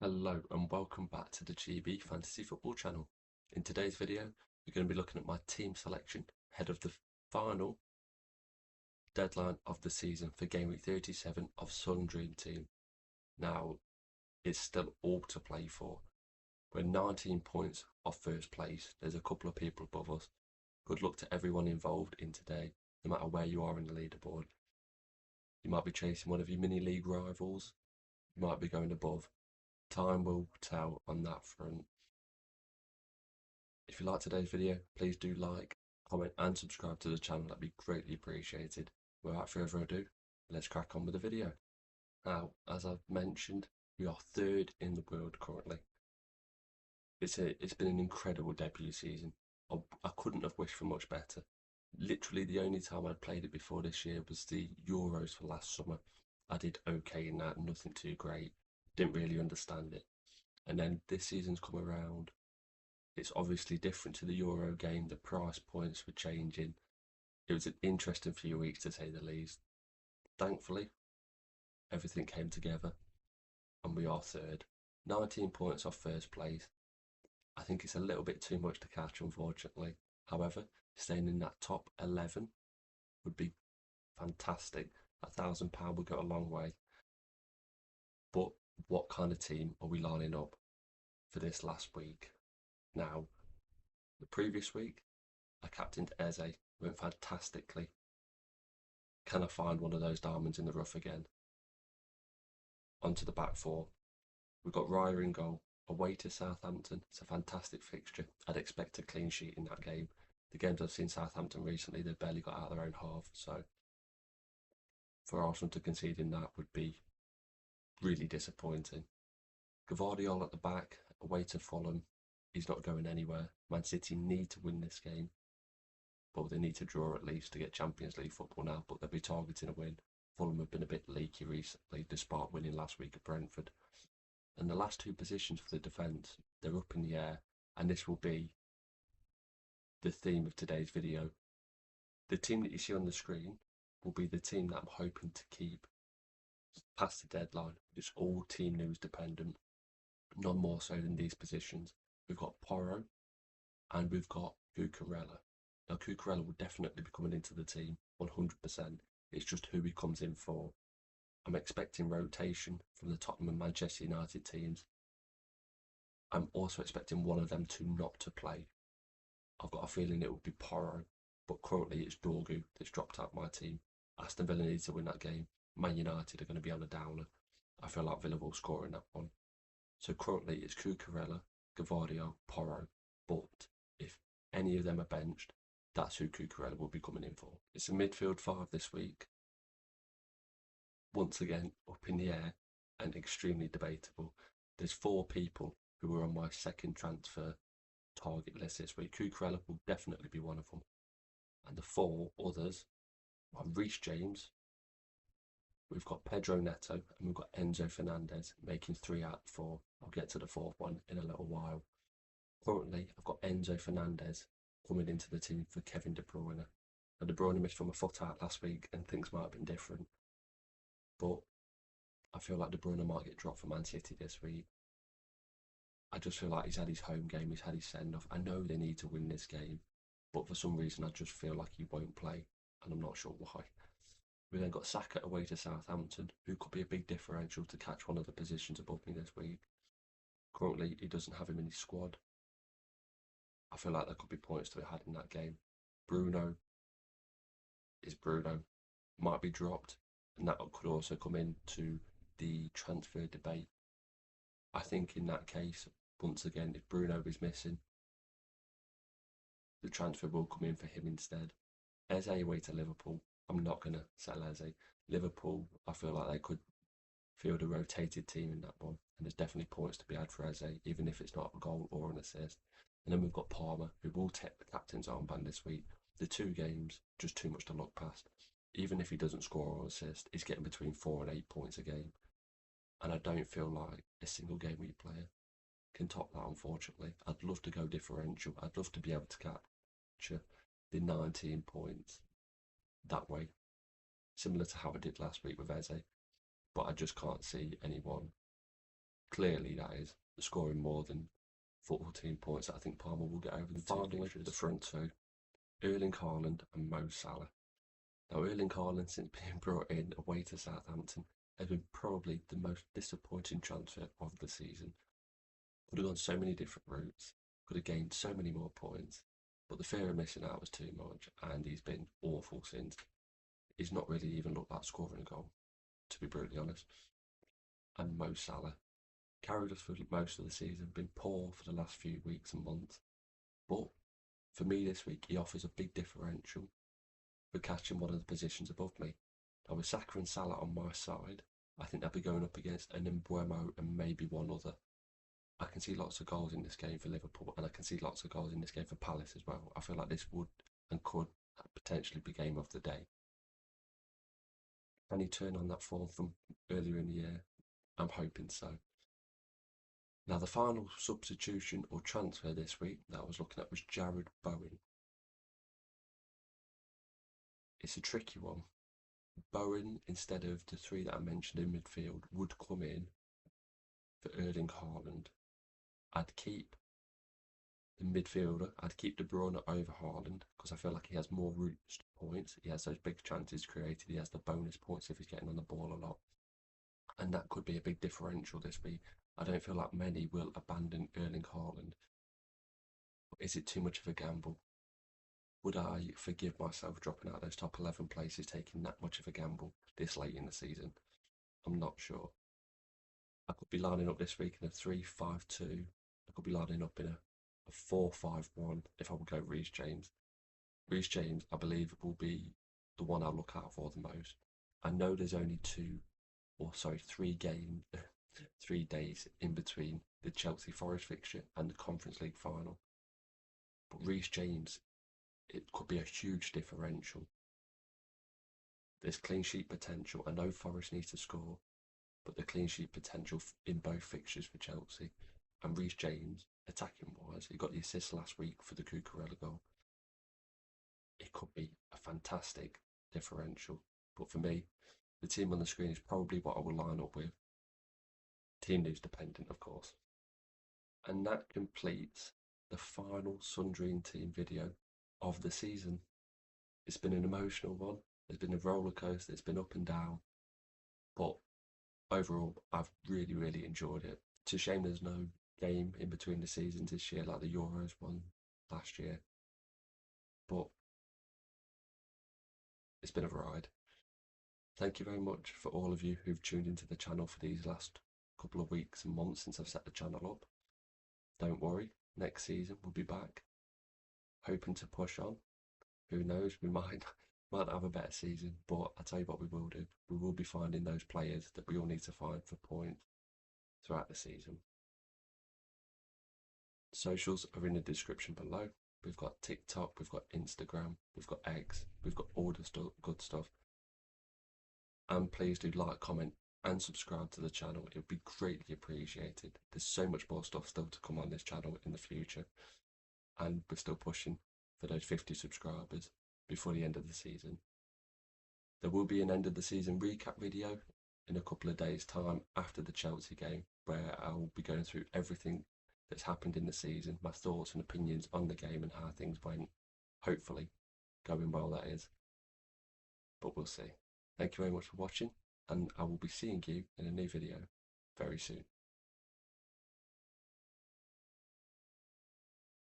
Hello and welcome back to the GB Fantasy Football channel. In today's video, we're going to be looking at my team selection ahead of the final deadline of the season for Game Week 37 of Sun Dream Team. Now, it's still all to play for. We're 19 points off first place. There's a couple of people above us. Good luck to everyone involved in today, no matter where you are in the leaderboard. You might be chasing one of your mini league rivals. You might be going above. Time will tell on that front. If you like today's video, please do like, comment and subscribe to the channel. That'd be greatly appreciated. Without further ado, let's crack on with the video. Now, as I've mentioned, we are third in the world currently. It's been an incredible debut season. I couldn't have wished for much better. Literally the only time I'd played it before this year was the Euros for last summer. I did okay in that, nothing too great. Didn't really understand it. And then this season's come around. It's obviously different to the Euro game. The price points were changing. It was an interesting few weeks to say the least. Thankfully, everything came together and we are third. 19 points off first place. I think it's a little bit too much to catch, unfortunately. However, staying in that top 11 would be fantastic. £1,000 would go a long way. But what kind of team are we lining up for this last week? Now, the previous week, I captained Eze, went fantastically. Can I find one of those diamonds in the rough again? Onto the back four. We've got Raya in goal, away to Southampton. It's a fantastic fixture. I'd expect a clean sheet in that game. The games I've seen Southampton recently, they've barely got out of their own half. So for Arsenal to concede in that would be really disappointing. Gvardiol at the back, away to Fulham. He's not going anywhere. Man City need to win this game. But they need to draw at least to get Champions League football now, but they'll be targeting a win. Fulham have been a bit leaky recently, despite winning last week at Brentford. And the last two positions for the defence, they're up in the air, and this will be the theme of today's video. The team that you see on the screen will be the team that I'm hoping to keep past the deadline. It's all team news dependent, none more so than these positions. We've got Porro and we've got Cucurella. Now Cucurella will definitely be coming into the team 100%. It's just who he comes in for. I'm expecting rotation from the Tottenham and Manchester United teams. I'm also expecting one of them not to play. I've got a feeling it will be Porro, but currently it's Dorgu that's dropped out my team. Aston Villa needs to win that game. Man United are going to be on a downer. I feel like Villa will score in that one. So currently it's Cucurella, Gvardiol, Porro. But if any of them are benched, that's who Cucurella will be coming in for. It's a midfield five this week. Once again, up in the air and extremely debatable. There's four people who are on my second transfer target list this week. Cucurella will definitely be one of them. And the four others are Reece James. We've got Pedro Neto and we've got Enzo Fernandez, making 3 out of 4. I'll get to the fourth one in a little while. Currently, I've got Enzo Fernandez coming into the team for Kevin De Bruyne. Now, De Bruyne missed from a foot out last week and things might have been different. But I feel like De Bruyne might get dropped for Man City this week. I just feel like he's had his home game, he's had his send-off. I know they need to win this game, but for some reason I just feel like he won't play, and I'm not sure why. We then got Saka away to Southampton, who could be a big differential to catch one of the positions above me this week. Currently, he doesn't have him in his squad. I feel like there could be points to be had in that game. Bruno is Bruno. Might be dropped, and that could also come into the transfer debate. I think in that case, once again, if Bruno is missing, the transfer will come in for him instead. Eze away to Liverpool. I'm not going to sell Eze. Liverpool, I feel like they could field a rotated team in that one. And there's definitely points to be had for Eze, even if it's not a goal or an assist. And then we've got Palmer, who will take the captain's armband this week. The 2 games, just too much to look past. Even if he doesn't score or assist, he's getting between 4 and 8 points a game. And I don't feel like a single Game Week player can top that, unfortunately. I'd love to go differential. I'd love to be able to capture the 19 points that way, similar to how I did last week with Eze, but I just can't see anyone clearly that is scoring more than 14 points. I think Palmer will get over the finally the front two, Erling Haaland and Mo Salah. Now Erling Haaland, since being brought in away to Southampton, has been probably the most disappointing transfer of the season. Could have gone so many different routes, could have gained so many more points, but the fear of missing out was too much, and he's been awful since. He's not really even looked like scoring a goal, to be brutally honest. And Mo Salah carried us for most of the season, been poor for the last few weeks and months, but for me this week he offers a big differential for catching one of the positions above me. Now with Saka and Salah on my side, I think they'll be going up against an Mbeumo and maybe one other. I can see lots of goals in this game for Liverpool, and I can see lots of goals in this game for Palace as well. I feel like this would and could potentially be game of the day. Can he turn on that form from earlier in the year? I'm hoping so. Now the final substitution or transfer this week that I was looking at was Jarrod Bowen. It's a tricky one. Bowen, instead of the three that I mentioned in midfield, would come in for Erling Haaland. I'd keep the midfielder. I'd keep De Bruyne over Haaland because I feel like he has more routes to points. He has those big chances created. He has the bonus points if he's getting on the ball a lot. And that could be a big differential this week. I don't feel like many will abandon Erling Haaland. But is it too much of a gamble? Would I forgive myself dropping out those top 11 places, taking that much of a gamble this late in the season? I'm not sure. I could be lining up this week in a 3-5-2. I could be lining up in a 4-5-1 if I would go Reece James. Reece James, I believe, will be the one I'll look out for the most. I know there's only 3 days in between the Chelsea Forest fixture and the Conference League final. But Reece James, it could be a huge differential. There's clean sheet potential. I know Forest needs to score, but the clean sheet potential in both fixtures for Chelsea. And Reece James, attacking wise, he got the assist last week for the Cucurella goal. It could be a fantastic differential. But for me, the team on the screen is probably what I will line up with. Team news dependent, of course. And that completes the final Sundream team video of the season. It's been an emotional one. There's been a roller coaster. It's been up and down. But overall, I've really, really enjoyed it. It's a shame there's no game in between the seasons this year like the Euros one last year. But it's been a ride. Thank you very much for all of you who've tuned into the channel for these last couple of weeks and months since I've set the channel up. Don't worry, next season we'll be back, hoping to push on. Who knows, we might have a better season, but I tell you what we will do. We will be finding those players that we all need to find for points throughout the season. Socials are in the description below. We've got TikTok, we've got Instagram, we've got X, we've got all the good stuff. And please do like, comment and subscribe to the channel. It would be greatly appreciated. There's so much more stuff still to come on this channel in the future. And we're still pushing for those 50 subscribers before the end of the season. There will be an end of the season recap video in a couple of days' time after the Chelsea game, where I will be going through everything that's happened in the season, my thoughts and opinions on the game and how things went. Hopefully going well, that is. But we'll see. Thank you very much for watching, and I will be seeing you in a new video very soon.